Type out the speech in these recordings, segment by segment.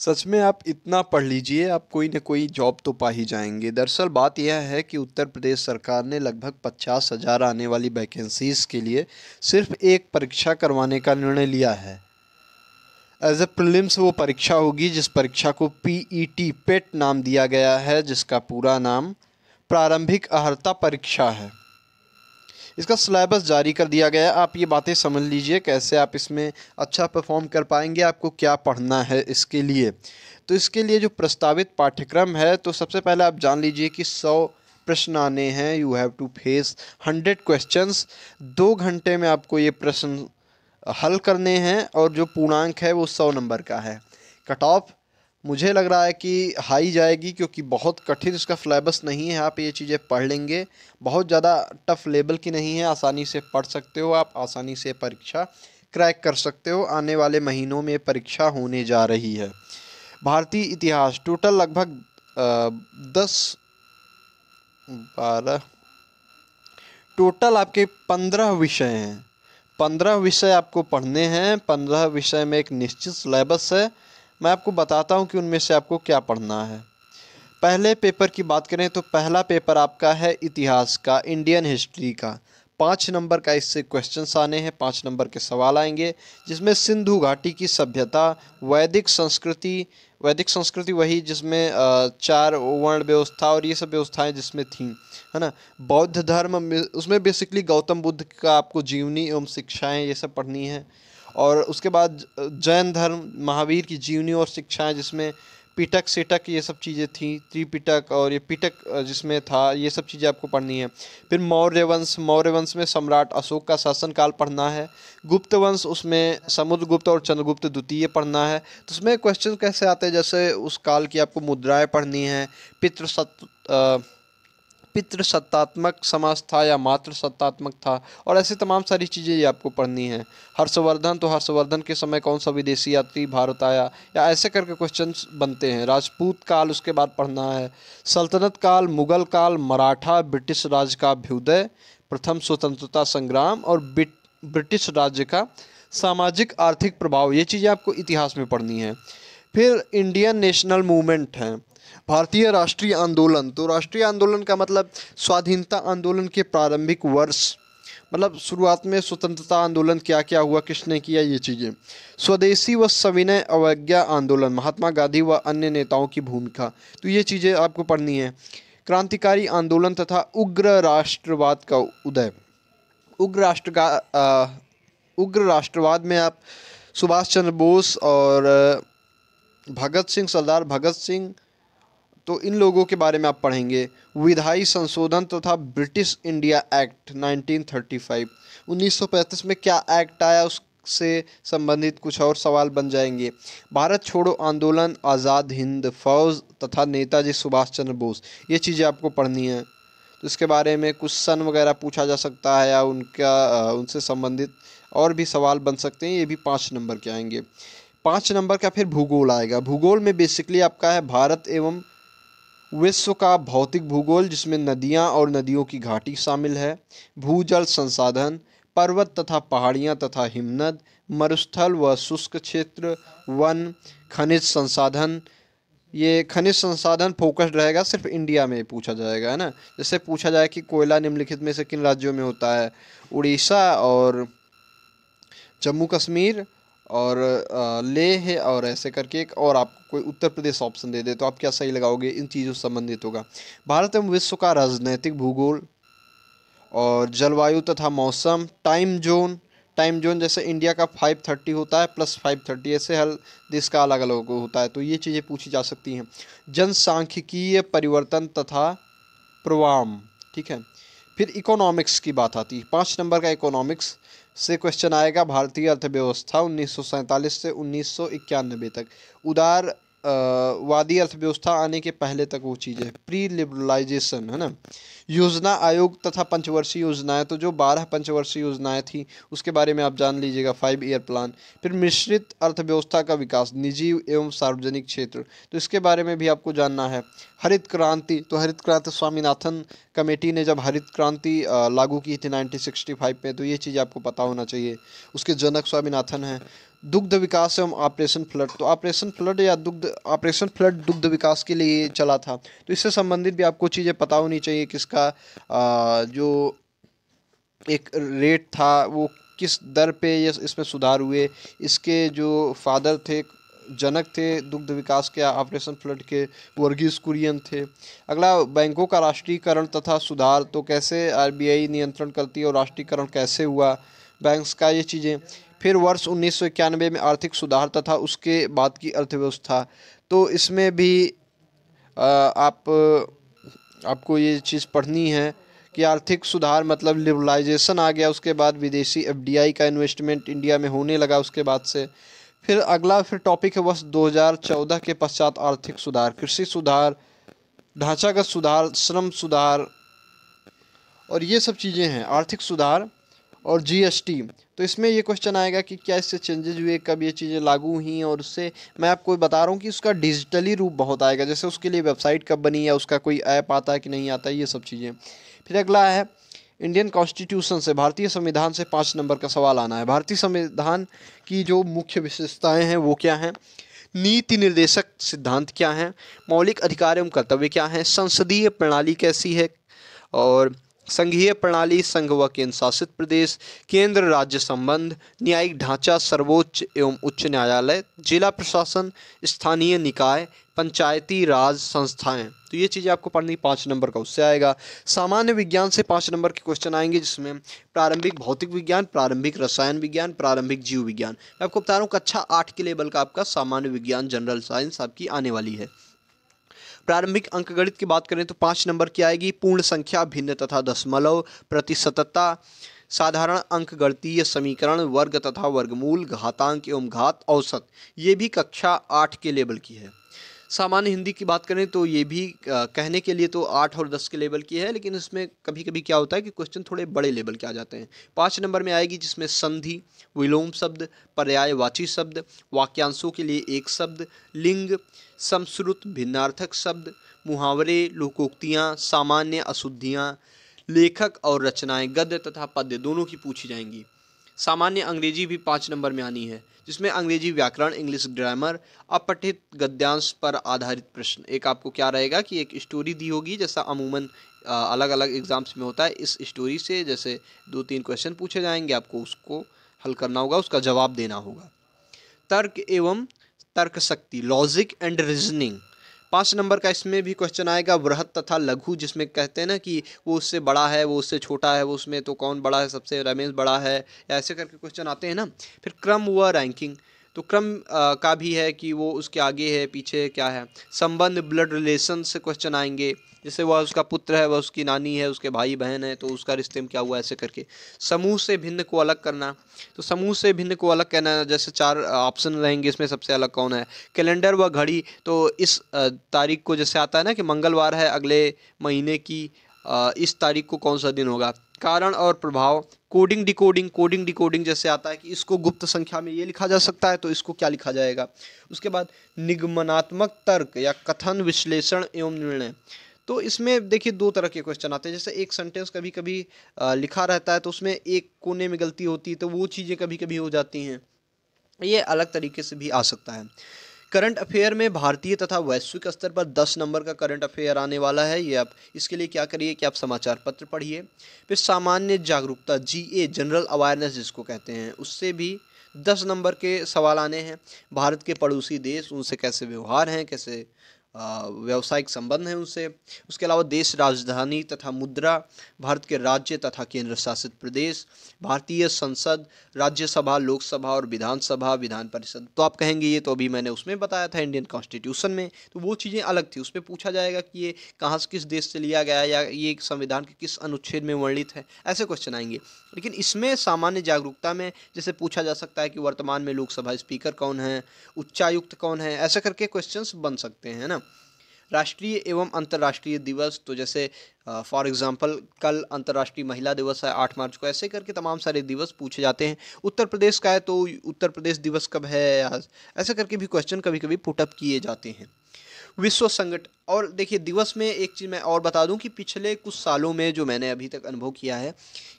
सच में आप इतना पढ़ लीजिए, आप कोई न कोई जॉब तो पा ही जाएँगे। दरअसल बात यह है कि उत्तर प्रदेश सरकार ने लगभग 50,000 आने वाली वैकेंसीज़ के लिए सिर्फ़ एक परीक्षा करवाने का निर्णय लिया है। एज़ अ प्रीलिम्स वो परीक्षा होगी जिस परीक्षा को पीईटी पेट नाम दिया गया है, जिसका पूरा नाम प्रारंभिक अर्हता परीक्षा है। इसका सिलेबस जारी कर दिया गया है। आप ये बातें समझ लीजिए कैसे आप इसमें अच्छा परफॉर्म कर पाएंगे, आपको क्या पढ़ना है इसके लिए। तो इसके लिए जो प्रस्तावित पाठ्यक्रम है, तो सबसे पहले आप जान लीजिए कि 100 प्रश्न आने हैं। You have to face 100 questions. 2 घंटे में आपको ये प्रश्न हल करने हैं और जो पूर्णांक है वो 100 नंबर का है। कट ऑफ मुझे लग रहा है कि हाई जाएगी, क्योंकि बहुत कठिन इसका सिलेबस नहीं है। आप ये चीज़ें पढ़ लेंगे, बहुत ज़्यादा टफ लेवल की नहीं है, आसानी से पढ़ सकते हो, आप आसानी से परीक्षा क्रैक कर सकते हो। आने वाले महीनों में परीक्षा होने जा रही है। भारतीय इतिहास टोटल लगभग 10 12 टोटल आपके 15 विषय हैं। 15 विषय आपको पढ़ने हैं। 15 विषय में एक निश्चित सिलेबस है। मैं आपको बताता हूँ कि उनमें से आपको क्या पढ़ना है। पहले पेपर की बात करें तो पहला पेपर आपका है इतिहास का, इंडियन हिस्ट्री का। 5 नंबर का इससे क्वेश्चंस आने हैं, 5 नंबर के सवाल आएंगे, जिसमें सिंधु घाटी की सभ्यता, वैदिक संस्कृति वही जिसमें 4 वर्ण व्यवस्था और ये सब व्यवस्थाएं जिसमें थीं, है ना। बौद्ध धर्म में उसमें बेसिकली गौतम बुद्ध का आपको जीवनी एवं शिक्षाएं ये सब पढ़नी है। और उसके बाद जैन धर्म, महावीर की जीवनी और शिक्षाएं जिसमें पिटक सिटक ये सब चीज़ें थी, त्रिपिटक और ये पिटक जिसमें था, ये सब चीज़ें आपको पढ़नी है। फिर मौर्य वंश में सम्राट अशोक का शासनकाल पढ़ना है। गुप्त वंश, उसमें समुद्रगुप्त और चंद्रगुप्त द्वितीय पढ़ना है। तो उसमें क्वेश्चन कैसे आते हैं, जैसे उस काल की आपको मुद्राएं पढ़नी है, पितृसत्तात्मक समाज था या मातृ सत्तात्मक था, और ऐसी तमाम सारी चीज़ें ये आपको पढ़नी है। हर्षवर्धन, तो हर्षवर्धन के समय कौन सा विदेशी यात्री भारत आया, या ऐसे करके क्वेश्चंस बनते हैं। राजपूत काल उसके बाद पढ़ना है। सल्तनत काल, मुगल काल, मराठा, ब्रिटिश राज का अभ्युदय, प्रथम स्वतंत्रता संग्राम और ब्रिटिश राज्य का सामाजिक आर्थिक प्रभाव, ये चीज़ें आपको इतिहास में पढ़नी है। फिर इंडियन नेशनल मूवमेंट है, भारतीय राष्ट्रीय आंदोलन। तो राष्ट्रीय आंदोलन का मतलब स्वाधीनता आंदोलन के प्रारंभिक वर्ष, मतलब शुरुआत में स्वतंत्रता आंदोलन क्या क्या हुआ, किसने किया, ये चीज़ें। स्वदेशी व सविनय अवज्ञा आंदोलन, महात्मा गांधी व अन्य नेताओं की भूमिका, तो ये चीज़ें आपको पढ़नी है। क्रांतिकारी आंदोलन तथा उग्र राष्ट्रवाद का उदय। उग्र राष्ट्रवाद में आप सुभाष चंद्र बोस और सरदार भगत सिंह, तो इन लोगों के बारे में आप पढ़ेंगे। विधायी संशोधन तथा ब्रिटिश इंडिया एक्ट 1935, 1935 में क्या एक्ट आया, उससे संबंधित कुछ और सवाल बन जाएंगे। भारत छोड़ो आंदोलन, आज़ाद हिंद फौज तथा नेताजी सुभाष चंद्र बोस, ये चीज़ें आपको पढ़नी है। तो इसके बारे में कुछ सन वगैरह पूछा जा सकता है, या उनसे संबंधित और भी सवाल बन सकते हैं। ये भी 5 नंबर के आएंगे। 5 नंबर का फिर भूगोल आएगा। भूगोल में बेसिकली आपका है भारत एवं विश्व का भौतिक भूगोल, जिसमें नदियाँ और नदियों की घाटी शामिल है। भूजल संसाधन, पर्वत तथा पहाड़ियाँ तथा हिमनद, मरुस्थल व शुष्क क्षेत्र, वन, खनिज संसाधन। ये खनिज संसाधन फोकस्ड रहेगा, सिर्फ इंडिया में पूछा जाएगा, है ना। जैसे पूछा जाए कि कोयला निम्नलिखित में से किन राज्यों में होता है, उड़ीसा और जम्मू कश्मीर और लेह, और ऐसे करके एक और आपको कोई उत्तर प्रदेश ऑप्शन दे दे तो आप क्या सही लगाओगे, इन चीज़ों से संबंधित होगा। भारत एवं विश्व का राजनैतिक भूगोल और जलवायु तथा मौसम। टाइम जोन जैसे इंडिया का 5:30 होता है प्लस 5:30, ऐसे हर देश का अलग अलग होता है, तो ये चीज़ें पूछी जा सकती हैं। जनसांख्यिकीय परिवर्तन तथा प्रवाम, ठीक है। फिर इकोनॉमिक्स की बात आती है। 5 नंबर का इकोनॉमिक्स से क्वेश्चन आएगा। भारतीय अर्थव्यवस्था 1947 से 1991 तक। वादी अर्थव्यवस्था आने के पहले तक वो चीज़ें, प्री लिबरलाइजेशन, है ना। योजना आयोग तथा पंचवर्षीय योजनाएं, तो जो 12 पंचवर्षीय योजनाएं थी उसके बारे में आप जान लीजिएगा, 5 ईयर प्लान। फिर मिश्रित अर्थव्यवस्था का विकास, निजी एवं सार्वजनिक क्षेत्र, तो इसके बारे में भी आपको जानना है। हरित क्रांति, तो हरित क्रांति स्वामीनाथन कमेटी ने जब हरित क्रांति लागू की थी 1965 में, तो ये चीज़ आपको पता होना चाहिए। उसके जनक स्वामीनाथन हैं। दुग्ध विकास एवं ऑपरेशन फ्लड, तो ऑपरेशन फ्लड या ऑपरेशन फ्लड दुग्ध विकास के लिए चला था। तो इससे संबंधित भी आपको चीज़ें पता होनी चाहिए, किसका जो एक रेट था वो किस दर पे ये इसमें सुधार हुए, इसके जो फादर थे, जनक थे दुग्ध विकास के ऑपरेशन फ्लड के, वर्गीस कुरियन थे। अगला, बैंकों का राष्ट्रीयकरण तथा सुधार, तो कैसे आरबीआई नियंत्रण करती है और राष्ट्रीयकरण कैसे हुआ बैंक्स का, ये चीज़ें। फिर वर्ष 1991 में आर्थिक सुधार तथा उसके बाद की अर्थव्यवस्था, तो इसमें भी आपको ये चीज़ पढ़नी है कि आर्थिक सुधार मतलब लिबरलाइजेशन आ गया, उसके बाद विदेशी एफडीआई का इन्वेस्टमेंट इंडिया में होने लगा उसके बाद से। फिर अगला टॉपिक है वर्ष 2014 के पश्चात आर्थिक सुधार, कृषि सुधार, ढांचागत सुधार, श्रम सुधार, और ये सब चीज़ें हैं आर्थिक सुधार और जीएसटी। तो इसमें ये क्वेश्चन आएगा कि क्या इससे चेंजेस हुए, कब ये चीज़ें लागू हुई, और उससे मैं आपको बता रहा हूँ कि उसका डिजिटली रूप बहुत आएगा, जैसे उसके लिए वेबसाइट कब बनी है, उसका कोई ऐप आता है कि नहीं आता है, ये सब चीज़ें। फिर अगला है इंडियन कॉन्स्टिट्यूशन से, भारतीय संविधान से 5 नंबर का सवाल आना है। भारतीय संविधान की जो मुख्य विशेषताएं हैं वो क्या हैं, नीति निर्देशक सिद्धांत क्या हैं, मौलिक अधिकार एवं कर्तव्य क्या हैं, संसदीय प्रणाली कैसी है, और संघीय प्रणाली, संघ व केंद्र शासित प्रदेश, केंद्र राज्य संबंध, न्यायिक ढांचा, सर्वोच्च एवं उच्च न्यायालय, जिला प्रशासन, स्थानीय निकाय, पंचायती राज संस्थाएं। तो ये चीज़ें आपको पढ़नी, 5 नंबर का उससे आएगा। सामान्य विज्ञान से 5 नंबर के क्वेश्चन आएंगे, जिसमें प्रारंभिक भौतिक विज्ञान, प्रारंभिक रसायन विज्ञान, प्रारंभिक जीव विज्ञान। मैं आपको बता रहा हूँ कक्षा 8 के लेवल का आपका सामान्य विज्ञान जनरल साइंस आपकी आने वाली है। प्रारंभिक अंकगणित की बात करें तो 5 नंबर की आएगी, पूर्ण संख्या, भिन्न तथा दशमलव, प्रतिशतता, साधारण अंकगणितीय समीकरण, वर्ग तथा वर्गमूल, घातांक एवं घात, औसत। ये भी कक्षा 8 के लेवल की है। सामान्य हिंदी की बात करें तो ये भी कहने के लिए तो 8 और 10 के लेवल की है, लेकिन इसमें कभी कभी क्या होता है कि क्वेश्चन थोड़े बड़े लेवल के आ जाते हैं। 5 नंबर में आएगी, जिसमें संधि, विलोम शब्द, पर्यायवाची शब्द, वाक्यांशों के लिए एक शब्द, लिंग, समश्रुत भिन्नार्थक शब्द, मुहावरे, लोकोक्तियाँ, सामान्य अशुद्धियाँ, लेखक और रचनाएं, गद्य तथा पद्य दोनों की पूछी जाएंगी। सामान्य अंग्रेजी भी 5 नंबर में आनी है, जिसमें अंग्रेजी व्याकरण, इंग्लिश ग्रामर, अपठित गद्यांश पर आधारित प्रश्न। एक आपको क्या रहेगा कि एक स्टोरी दी होगी, जैसा अमूमन अलग अलग एग्जाम्स में होता है, इस स्टोरी से जैसे 2-3 क्वेश्चन पूछे जाएंगे, आपको उसको हल करना होगा, उसका जवाब देना होगा। तर्क एवं तर्क शक्ति, लॉजिक एंड रीजनिंग, 5 नंबर का इसमें भी क्वेश्चन आएगा। वृहत तथा लघु, जिसमें कहते हैं ना कि वो उससे बड़ा है, वो उससे छोटा है, वो उसमें तो कौन बड़ा है सबसे, रमेश बड़ा है, ऐसे करके क्वेश्चन आते हैं ना। फिर क्रम व रैंकिंग, तो क्रम का भी है कि वो उसके आगे है पीछे क्या है। संबंध, ब्लड रिलेशन से क्वेश्चन आएंगे, जैसे वह उसका पुत्र है, वह उसकी नानी है, उसके भाई बहन है, तो उसका रिश्ते में क्या हुआ, ऐसे करके। समूह से भिन्न को अलग करना, तो समूह से भिन्न को अलग कहना, जैसे 4 ऑप्शन रहेंगे, इसमें सबसे अलग कौन है। कैलेंडर व घड़ी, तो इस तारीख को जैसे आता है ना कि मंगलवार है अगले महीने की, इस तारीख को कौन सा दिन होगा। कारण और प्रभाव, कोडिंग डिकोडिंग, कोडिंग डिकोडिंग जैसे आता है कि इसको गुप्त संख्या में ये लिखा जा सकता है, तो इसको क्या लिखा जाएगा। उसके बाद निगमनात्मक तर्क या कथन, विश्लेषण एवं निर्णय, तो इसमें देखिए 2 तरह के क्वेश्चन आते हैं। जैसे एक सेंटेंस कभी कभी लिखा रहता है, तो उसमें एक कोने में गलती होती है, तो वो चीज़ें कभी कभी हो जाती हैं, ये अलग तरीके से भी आ सकता है। करंट अफेयर में भारतीय तथा वैश्विक स्तर पर 10 नंबर का करंट अफेयर आने वाला है। ये आप इसके लिए क्या करिए कि आप समाचार पत्र पढ़िए। फिर सामान्य जागरूकता, जीए, जनरल अवेयरनेस जिसको कहते हैं, उससे भी 10 नंबर के सवाल आने हैं। भारत के पड़ोसी देश, उनसे कैसे व्यवहार हैं, कैसे व्यावसायिक संबंध हैं उनसे। उसके अलावा देश, राजधानी तथा मुद्रा, भारत के राज्य तथा केंद्र शासित प्रदेश, भारतीय संसद, राज्यसभा, लोकसभा और विधानसभा, विधान परिषद। तो आप कहेंगे ये तो अभी मैंने उसमें बताया था इंडियन कॉन्स्टिट्यूशन में, तो वो चीज़ें अलग थी। उसमें पूछा जाएगा कि ये कहाँ से, किस देश से लिया गया है, या ये संविधान के किस अनुच्छेद में वर्णित है, ऐसे क्वेश्चन आएंगे। लेकिन इसमें सामान्य जागरूकता में जैसे पूछा जा सकता है कि वर्तमान में लोकसभा स्पीकर कौन है, उच्चायुक्त कौन है, ऐसे करके क्वेश्चंस बन सकते हैं ना। राष्ट्रीय एवं अंतर्राष्ट्रीय दिवस, तो जैसे फॉर एग्जांपल कल अंतर्राष्ट्रीय महिला दिवस है 8 मार्च को, ऐसे करके तमाम सारे दिवस पूछे जाते हैं। उत्तर प्रदेश का है तो उत्तर प्रदेश दिवस कब है आज, ऐसे करके भी क्वेश्चन कभी कभी पुटअप किए जाते हैं। विश्व संगठन। और देखिए दिवस में एक चीज़ मैं और बता दूं कि पिछले कुछ सालों में जो मैंने अभी तक अनुभव किया है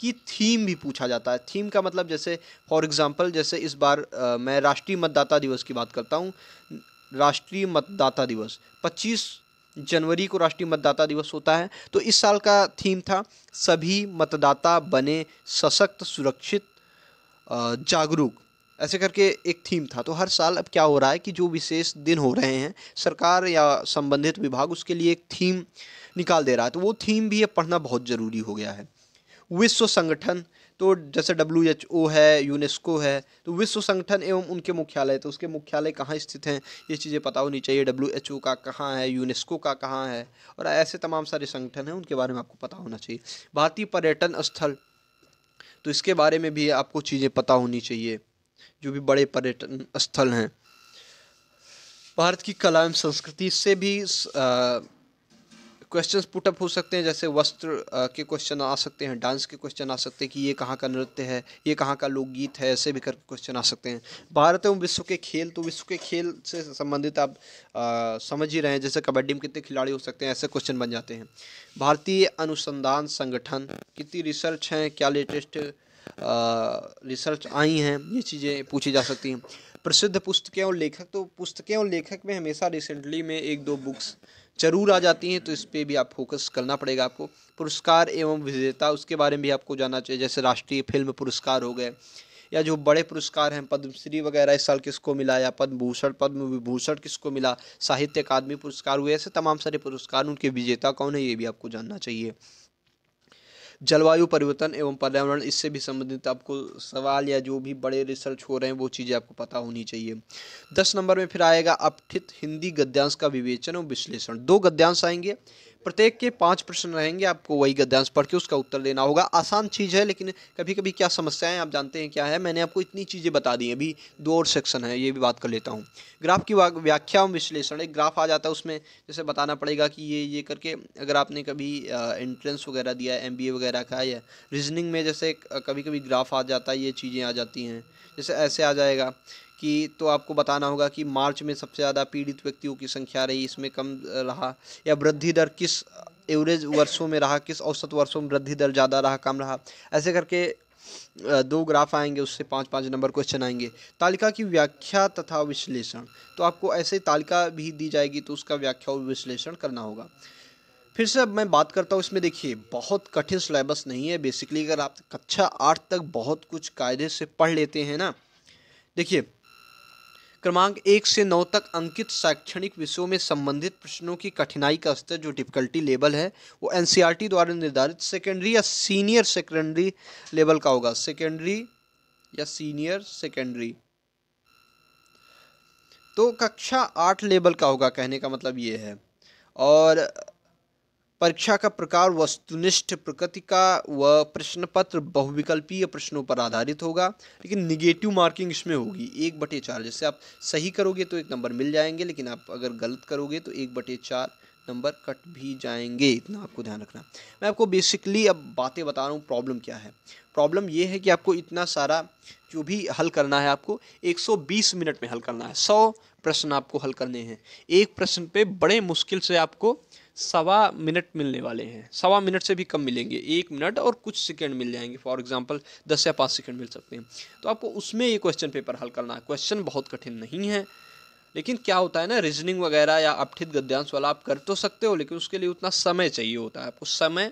कि थीम भी पूछा जाता है। थीम का मतलब जैसे फॉर एग्जांपल जैसे इस बार मैं राष्ट्रीय मतदाता दिवस की बात करता हूं। राष्ट्रीय मतदाता दिवस 25 जनवरी को राष्ट्रीय मतदाता दिवस होता है, तो इस साल का थीम था सभी मतदाता बने सशक्त, सुरक्षित, जागरूक। ऐसे करके एक थीम था। तो हर साल अब क्या हो रहा है कि जो विशेष दिन हो रहे हैं, सरकार या संबंधित विभाग उसके लिए एक थीम निकाल दे रहा है, तो वो थीम भी अब पढ़ना बहुत ज़रूरी हो गया है। विश्व संगठन, तो जैसे WHO है, यूनेस्को है, तो विश्व संगठन एवं उनके मुख्यालय, तो उसके मुख्यालय कहाँ स्थित हैं ये चीज़ें पता होनी चाहिए। WHO का कहाँ है, यूनेस्को का कहाँ है, और ऐसे तमाम सारे संगठन हैं उनके बारे में आपको पता होना चाहिए। भारतीय पर्यटन स्थल, तो इसके बारे में भी आपको चीज़ें पता होनी चाहिए, जो भी बड़े पर्यटन स्थल हैं। भारत की कला एवं संस्कृति, इससे भी क्वेश्चंस पुटअप हो सकते हैं, जैसे वस्त्र के क्वेश्चन आ सकते हैं, डांस के क्वेश्चन आ सकते हैं कि ये कहाँ का नृत्य है, ये कहाँ का लोकगीत है, ऐसे भी करके क्वेश्चन आ सकते हैं। भारत एवं विश्व के खेल, तो विश्व के खेल से संबंधित आप समझ ही रहे हैं, जैसे कबड्डी में कितने खिलाड़ी हो सकते हैं, ऐसे क्वेश्चन बन जाते हैं। भारतीय अनुसंधान संगठन, कितनी रिसर्च हैं, क्या लेटेस्ट रिसर्च आई हैं, ये चीज़ें पूछी जा सकती हैं। प्रसिद्ध पुस्तकें और लेखक, तो पुस्तकें और लेखक में हमेशा रिसेंटली में 1-2 बुक्स जरूर आ जाती हैं, तो इस पे भी आप फोकस करना पड़ेगा आपको। पुरस्कार एवं विजेता, उसके बारे में भी आपको जानना चाहिए, जैसे राष्ट्रीय फिल्म पुरस्कार हो गए, या जो बड़े पुरस्कार हैं पद्मश्री वगैरह इस साल किसको मिला, या पद्म भूषण, पद्म विभूषण किसको मिला, साहित्य अकादमी पुरस्कार हुए, ऐसे तमाम सारे पुरस्कार, उनके विजेता कौन है ये भी आपको जानना चाहिए। जलवायु परिवर्तन एवं पर्यावरण, इससे भी संबंधित आपको सवाल या जो भी बड़े रिसर्च हो रहे हैं वो चीज़ें आपको पता होनी चाहिए। 10 नंबर में फिर आएगा अपठित हिंदी गद्यांश का विवेचन और विश्लेषण। 2 गद्यांश आएंगे, प्रत्येक के 5 प्रश्न रहेंगे, आपको वही गद्यांश पढ़ के उसका उत्तर देना होगा। आसान चीज़ है, लेकिन कभी कभी क्या समस्याएं आप जानते हैं क्या है, मैंने आपको इतनी चीज़ें बता दी, अभी 2 और सेक्शन है, ये भी बात कर लेता हूँ। ग्राफ की व्याख्या और विश्लेषण, एक ग्राफ आ जाता है, उसमें जैसे बताना पड़ेगा कि ये करके, अगर आपने कभी एंट्रेंस वगैरह दिया है MBA वगैरह का, या रीजनिंग में जैसे कभी कभी ग्राफ आ जाता है, ये चीज़ें आ जाती हैं, जैसे ऐसे आ जाएगा कि, तो आपको बताना होगा कि मार्च में सबसे ज़्यादा पीड़ित व्यक्तियों की संख्या रही, इसमें कम रहा, या वृद्धि दर किस एवरेज वर्षों में रहा, किस औसत वर्षों में वृद्धि दर ज़्यादा रहा, कम रहा, ऐसे करके 2 ग्राफ आएंगे, उससे 5-5 नंबर क्वेश्चन आएंगे। तालिका की व्याख्या तथा विश्लेषण, तो आपको ऐसे तालिका भी दी जाएगी, तो उसका व्याख्या और विश्लेषण करना होगा। फिर से अब मैं बात करता हूँ इसमें, देखिए बहुत कठिन सिलेबस नहीं है। बेसिकली अगर आप कक्षा 8 तक बहुत कुछ कायदे से पढ़ लेते हैं ना, देखिए क्रमांक 1 से 9 तक अंकित शैक्षणिक विषयों में संबंधित प्रश्नों की कठिनाई का स्तर, जो डिफिकल्टी लेवल है, वो NCERT द्वारा निर्धारित सेकेंडरी या सीनियर सेकेंडरी लेवल का होगा। सेकेंडरी या सीनियर सेकेंडरी, तो कक्षा 8 लेवल का होगा, कहने का मतलब ये है। और परीक्षा का प्रकार वस्तुनिष्ठ प्रकृति का व प्रश्न पत्र बहुविकल्पीय प्रश्नों पर आधारित होगा, लेकिन निगेटिव मार्किंग इसमें होगी 1/4। जैसे आप सही करोगे तो 1 नंबर मिल जाएंगे, लेकिन आप अगर गलत करोगे तो 1/4 नंबर कट भी जाएंगे, इतना आपको ध्यान रखना। मैं आपको बेसिकली अब बातें बता रहा हूँ। प्रॉब्लम क्या है, प्रॉब्लम ये है कि आपको इतना सारा जो भी हल करना है, आपको 120 मिनट में हल करना है। 100 प्रश्न आपको हल करने हैं। एक प्रश्न पे बड़े मुश्किल से आपको 1.25 मिनट मिलने वाले हैं, 1.25 मिनट से भी कम मिलेंगे, 1 मिनट और कुछ सेकंड मिल जाएंगे। फॉर एग्जांपल 10 या 5 सेकंड मिल सकते हैं। तो आपको उसमें ये क्वेश्चन पेपर हल करना है। क्वेश्चन बहुत कठिन नहीं है, लेकिन क्या होता है ना, रीजनिंग वगैरह या अपठित गद्यांश वाला आप कर तो सकते हो, लेकिन उसके लिए उतना समय चाहिए होता है, आपको समय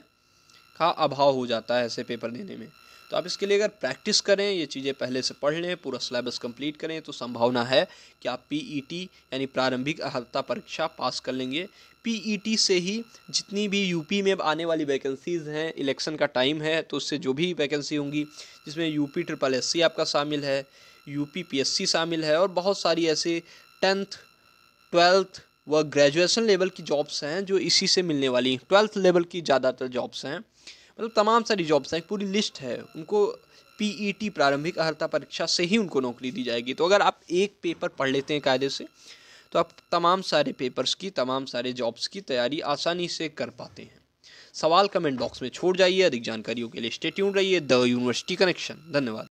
का अभाव हो जाता है ऐसे पेपर देने में। तो आप इसके लिए अगर प्रैक्टिस करें, ये चीज़ें पहले से पढ़ लें, पूरा सिलेबस कंप्लीट करें, तो संभावना है कि आप PET यानी प्रारंभिक अर्हता परीक्षा पास कर लेंगे। PET से ही जितनी भी UP में अब आने वाली वैकेंसीज़ हैं, इलेक्शन का टाइम है, तो उससे जो भी वैकेंसी होंगी, जिसमें UP SSSC आपका शामिल है, UP PSC शामिल है, और बहुत सारी ऐसे 10th 12th व ग्रेजुएशन लेवल की जॉब्स हैं जो इसी से मिलने वाली हैं। 12th लेवल की ज़्यादातर जॉब्स हैं, मतलब तमाम सारी जॉब्स हैं, पूरी लिस्ट है। उनको PET प्रारंभिक अर्हता परीक्षा से ही उनको नौकरी दी जाएगी। तो अगर आप एक पेपर पढ़ लेते हैं कायदे से, तो आप तमाम सारे पेपर्स की, तमाम सारे जॉब्स की तैयारी आसानी से कर पाते हैं। सवाल कमेंट बॉक्स में छोड़ जाइए। अधिक जानकारियों के लिए स्टे ट्यून्ड रहिए द यूनिवर्सिटी कनेक्शन। धन्यवाद।